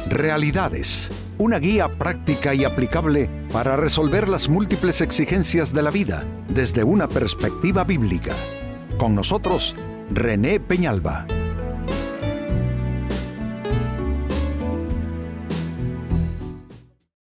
Realidades, una guía práctica y aplicable para resolver las múltiples exigencias de la vida desde una perspectiva bíblica. Con nosotros, René Peñalba.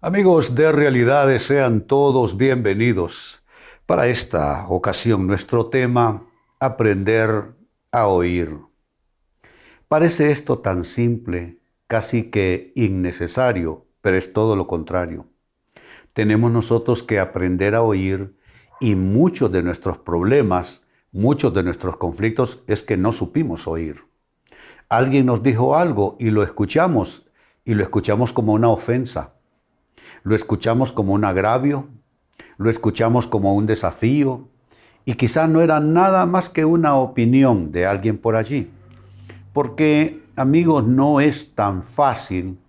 Amigos de Realidades, sean todos bienvenidos. Para esta ocasión, nuestro tema, aprender a oír. Parece esto tan simple, casi que innecesario, pero es todo lo contrario. Tenemos nosotros que aprender a oír y muchos de nuestros problemas, muchos de nuestros conflictos es que no supimos oír. Alguien nos dijo algo y lo escuchamos como una ofensa. Lo escuchamos como un agravio, lo escuchamos como un desafío y quizá no era nada más que una opinión de alguien por allí. Porque, amigos, no es tan fácil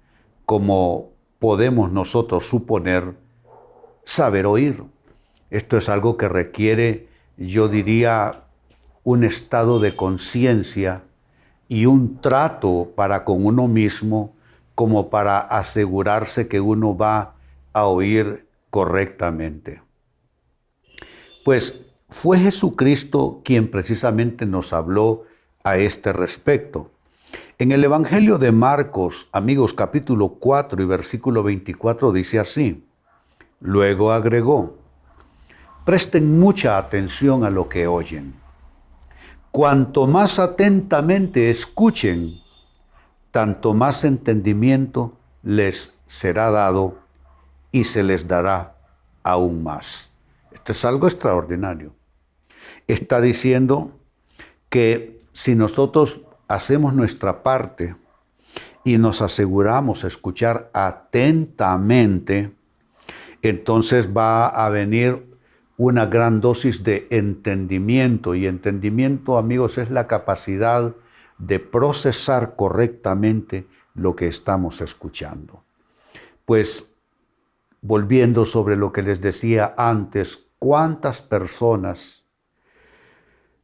como podemos nosotros suponer saber oír. Esto es algo que requiere, yo diría, un estado de conciencia y un trato para con uno mismo como para asegurarse que uno va a oír correctamente. Pues fue Jesucristo quien precisamente nos habló a este respecto. En el Evangelio de Marcos, amigos, capítulo 4 y versículo 24 dice así. Luego agregó, presten mucha atención a lo que oyen. Cuanto más atentamente escuchen, tanto más entendimiento les será dado y se les dará aún más. Esto es algo extraordinario. Está diciendo que si nosotros hacemos nuestra parte y nos aseguramos escuchar atentamente, entonces va a venir una gran dosis de entendimiento. Y entendimiento, amigos, es la capacidad de procesar correctamente lo que estamos escuchando. Pues, volviendo sobre lo que les decía antes, ¿cuántas personas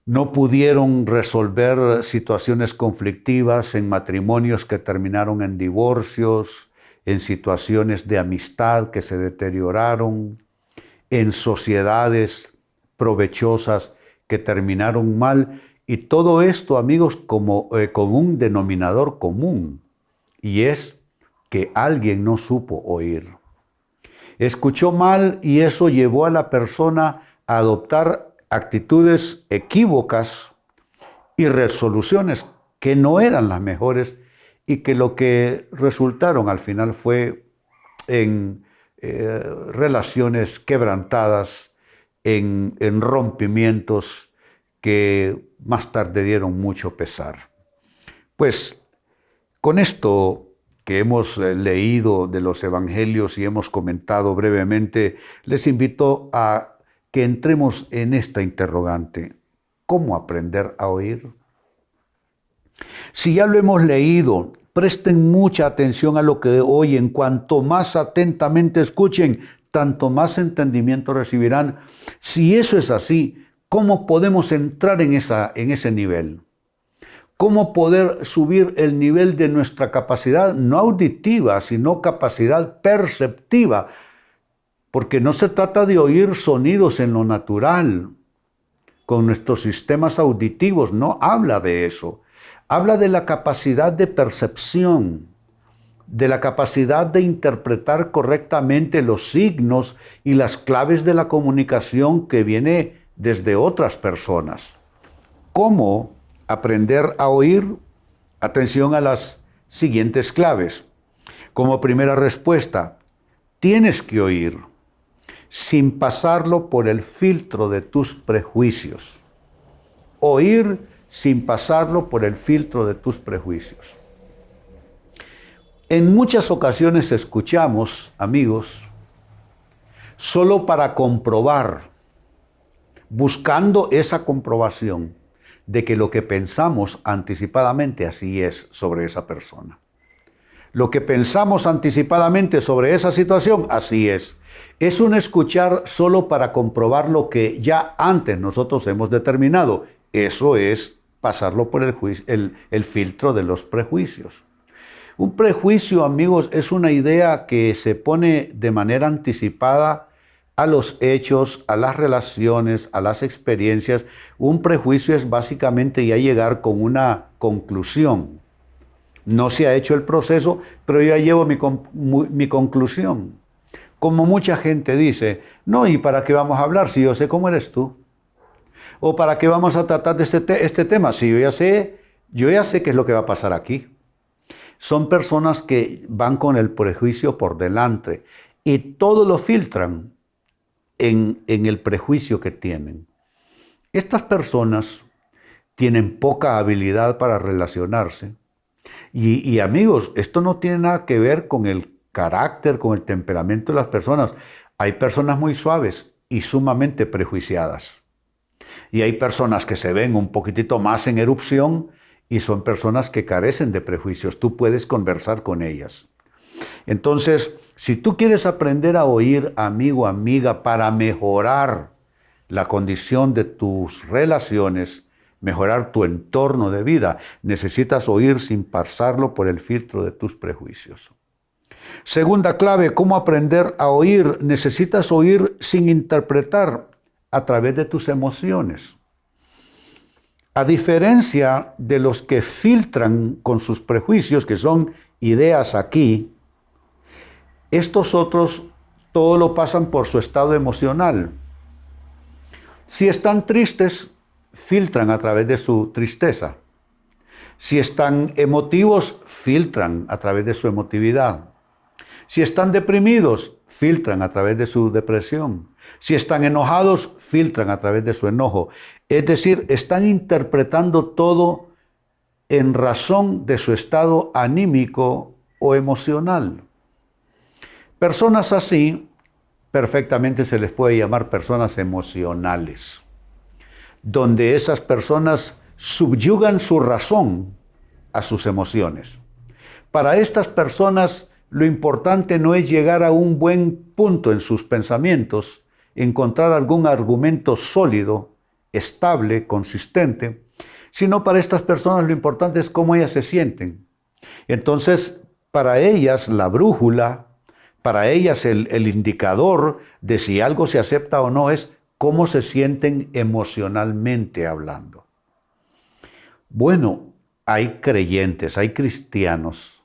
no pudieron resolver situaciones conflictivas en matrimonios que terminaron en divorcios, en situaciones de amistad que se deterioraron, en sociedades provechosas que terminaron mal? Y todo esto, amigos, con un denominador común, y es que alguien no supo oír. Escuchó mal y eso llevó a la persona a adoptar actitudes equívocas y resoluciones que no eran las mejores y que lo que resultaron al final fue en relaciones quebrantadas, en rompimientos que más tarde dieron mucho pesar. Pues con esto que hemos leído de los evangelios y hemos comentado brevemente, les invito a que entremos en esta interrogante. ¿Cómo aprender a oír? Si ya lo hemos leído, presten mucha atención a lo que oyen. Cuanto más atentamente escuchen, tanto más entendimiento recibirán. Si eso es así, ¿cómo podemos entrar en ese nivel? ¿Cómo poder subir el nivel de nuestra capacidad, no auditiva, sino capacidad perceptiva? Porque no se trata de oír sonidos en lo natural, con nuestros sistemas auditivos, no habla de eso. Habla de la capacidad de percepción, de la capacidad de interpretar correctamente los signos y las claves de la comunicación que viene desde otras personas. ¿Cómo aprender a oír? Atención a las siguientes claves. Como primera respuesta, tienes que oír sin pasarlo por el filtro de tus prejuicios. Oír sin pasarlo por el filtro de tus prejuicios. En muchas ocasiones escuchamos, amigos, solo para comprobar, buscando esa comprobación de que lo que pensamos anticipadamente así es sobre esa persona. Lo que pensamos anticipadamente sobre esa situación, así es. Es un escuchar solo para comprobar lo que ya antes nosotros hemos determinado. Eso es pasarlo por el filtro de los prejuicios. Un prejuicio, amigos, es una idea que se pone de manera anticipada a los hechos, a las relaciones, a las experiencias. Un prejuicio es básicamente ya llegar con una conclusión. No se ha hecho el proceso, pero yo ya llevo mi conclusión. Como mucha gente dice, no, ¿y para qué vamos a hablar si yo sé cómo eres tú? ¿O para qué vamos a tratar de este tema si yo ya sé qué es lo que va a pasar aquí? Son personas que van con el prejuicio por delante y todo lo filtran en el prejuicio que tienen. Estas personas tienen poca habilidad para relacionarse. Y amigos, esto no tiene nada que ver con el carácter, con el temperamento de las personas. Hay personas muy suaves y sumamente prejuiciadas. Y hay personas que se ven un poquitito más en erupción y son personas que carecen de prejuicios. Tú puedes conversar con ellas. Entonces, si tú quieres aprender a oír, amigo, amiga, para mejorar la condición de tus relaciones, mejorar tu entorno de vida, necesitas oír sin pasarlo por el filtro de tus prejuicios. Segunda clave, ¿cómo aprender a oír? Necesitas oír sin interpretar a través de tus emociones. A diferencia de los que filtran con sus prejuicios, que son ideas aquí, estos otros todo lo pasan por su estado emocional. Si están tristes, filtran a través de su tristeza. Si están emotivos, filtran a través de su emotividad. Si están deprimidos, filtran a través de su depresión. Si están enojados, filtran a través de su enojo. Es decir, están interpretando todo en razón de su estado anímico o emocional. Personas así, perfectamente se les puede llamar personas emocionales, donde esas personas subyugan su razón a sus emociones. Para estas personas, lo importante no es llegar a un buen punto en sus pensamientos, encontrar algún argumento sólido, estable, consistente, sino para estas personas lo importante es cómo ellas se sienten. Entonces, para ellas la brújula, para ellas el indicador de si algo se acepta o no es cómo se sienten emocionalmente hablando. Bueno, hay creyentes, hay cristianos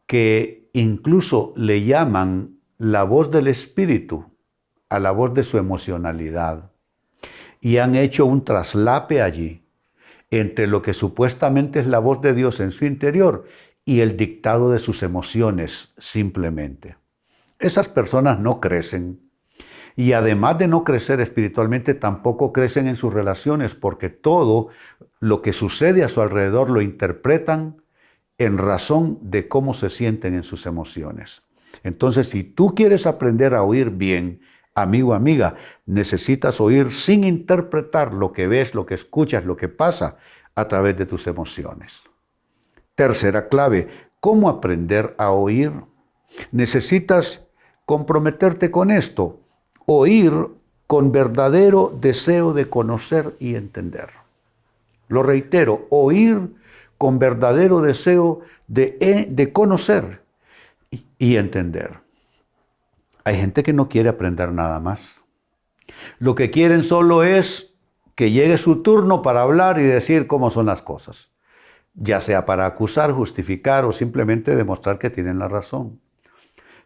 que incluso le llaman la voz del Espíritu a la voz de su emocionalidad y han hecho un traslape allí entre lo que supuestamente es la voz de Dios en su interior y el dictado de sus emociones simplemente. Esas personas no crecen y además de no crecer espiritualmente tampoco crecen en sus relaciones porque todo lo que sucede a su alrededor lo interpretan en razón de cómo se sienten en sus emociones. Entonces, si tú quieres aprender a oír bien, amigo, amiga, necesitas oír sin interpretar lo que ves, lo que escuchas, lo que pasa a través de tus emociones. Tercera clave, ¿cómo aprender a oír? Necesitas comprometerte con esto, oír con verdadero deseo de conocer y entender. Lo reitero, oír con verdadero deseo de conocer y entender. Hay gente que no quiere aprender nada más. Lo que quieren solo es que llegue su turno para hablar y decir cómo son las cosas, ya sea para acusar, justificar o simplemente demostrar que tienen la razón.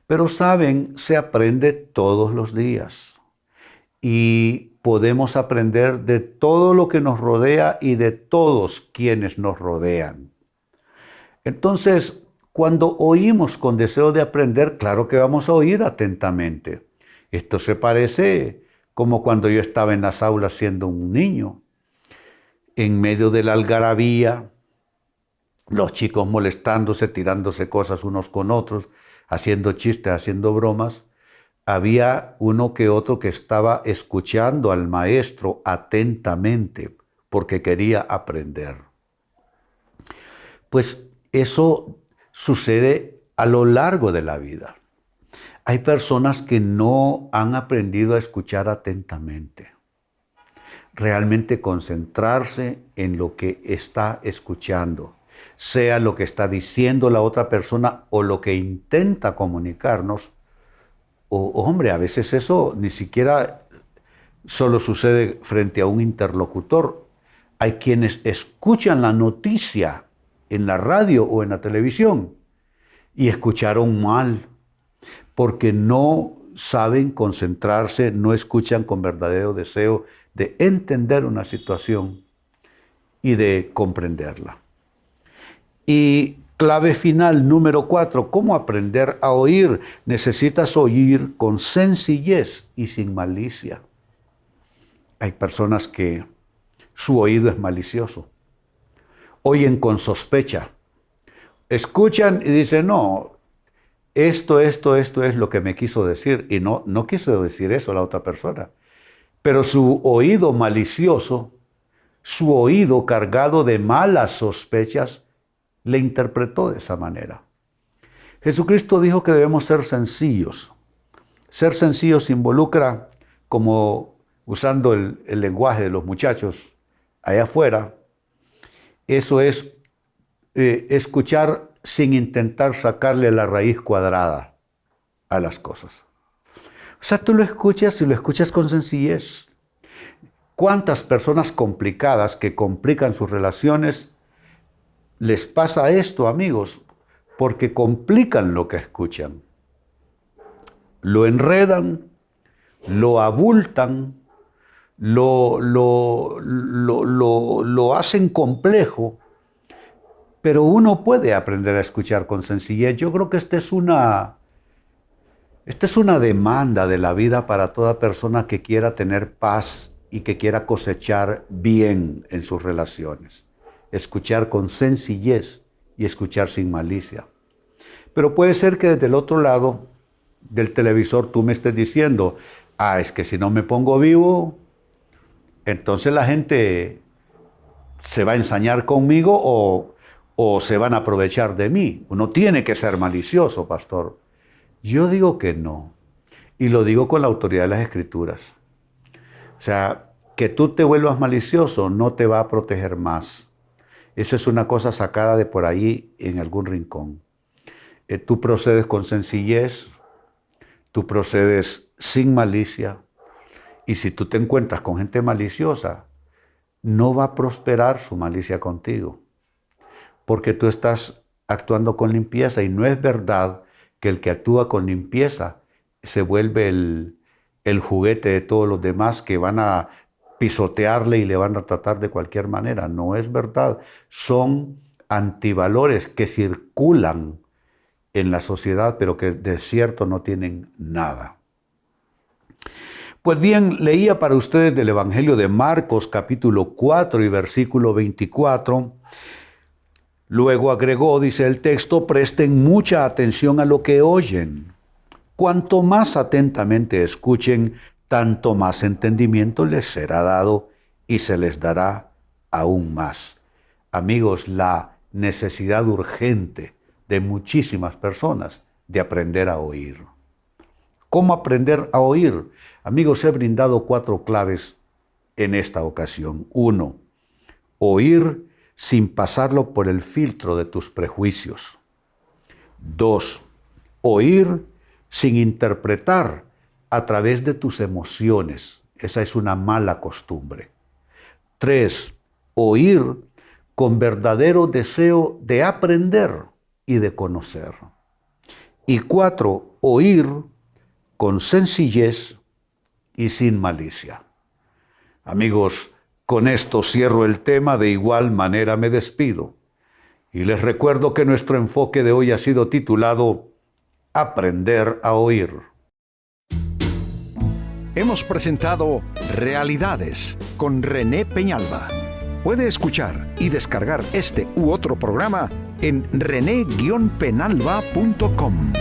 Pero saben, se aprende todos los días y podemos aprender de todo lo que nos rodea y de todos quienes nos rodean. Entonces, cuando oímos con deseo de aprender, claro que vamos a oír atentamente. Esto se parece como cuando yo estaba en las aulas siendo un niño, en medio de la algarabía, los chicos molestándose, tirándose cosas unos con otros, haciendo chistes, haciendo bromas. Había uno que otro que estaba escuchando al maestro atentamente porque quería aprender. Pues eso sucede a lo largo de la vida. Hay personas que no han aprendido a escuchar atentamente. Realmente concentrarse en lo que está escuchando sea lo que está diciendo la otra persona o lo que intenta comunicarnos. Hombre, a veces eso ni siquiera solo sucede frente a un interlocutor. Hay quienes escuchan la noticia en la radio o en la televisión y escucharon mal porque no saben concentrarse, no escuchan con verdadero deseo de entender una situación y de comprenderla. Y clave final número 4, ¿cómo aprender a oír? Necesitas oír con sencillez y sin malicia. Hay personas que su oído es malicioso, oyen con sospecha, escuchan y dicen, no, esto es lo que me quiso decir, y no quiso decir eso la otra persona. Pero su oído malicioso, su oído cargado de malas sospechas, le interpretó de esa manera. Jesucristo dijo que debemos ser sencillos. Ser sencillos involucra, como usando el lenguaje de los muchachos allá afuera, eso es escuchar sin intentar sacarle la raíz cuadrada a las cosas. O sea, tú lo escuchas y lo escuchas con sencillez. ¿Cuántas personas complicadas que complican sus relaciones les pasa esto, amigos? Porque complican lo que escuchan. Lo enredan, lo abultan, lo hacen complejo, pero uno puede aprender a escuchar con sencillez. Yo creo que esta es una demanda de la vida para toda persona que quiera tener paz y que quiera cosechar bien en sus relaciones. Escuchar con sencillez y escuchar sin malicia. Pero puede ser que desde el otro lado del televisor tú me estés diciendo, es que si no me pongo vivo, entonces la gente se va a ensañar conmigo o se van a aprovechar de mí. Uno tiene que ser malicioso, pastor. Yo digo que no. Y lo digo con la autoridad de las Escrituras. O sea, que tú te vuelvas malicioso no te va a proteger más. Eso es una cosa sacada de por ahí en algún rincón. Tú procedes con sencillez, tú procedes sin malicia. Y si tú te encuentras con gente maliciosa, no va a prosperar su malicia contigo. Porque tú estás actuando con limpieza y no es verdad que el que actúa con limpieza se vuelve el juguete de todos los demás que van a pisotearle y le van a tratar de cualquier manera. No es verdad. Son antivalores que circulan en la sociedad, pero que de cierto no tienen nada. Pues bien, leía para ustedes del Evangelio de Marcos, capítulo 4 y versículo 24. Luego agregó, dice el texto, presten mucha atención a lo que oyen. Cuanto más atentamente escuchen, tanto más entendimiento les será dado y se les dará aún más. Amigos, la necesidad urgente de muchísimas personas de aprender a oír. ¿Cómo aprender a oír? Amigos, he brindado 4 claves en esta ocasión. 1. Oír sin pasarlo por el filtro de tus prejuicios. 2. Oír sin interpretar a través de tus emociones. Esa es una mala costumbre. 3. Oír con verdadero deseo de aprender y de conocer. Y 4. Oír con sencillez y sin malicia. Amigos, con esto cierro el tema, de igual manera me despido. Y les recuerdo que nuestro enfoque de hoy ha sido titulado Aprender a oír. Hemos presentado Realidades con René Peñalba. Puede escuchar y descargar este u otro programa en rene-penalba.com.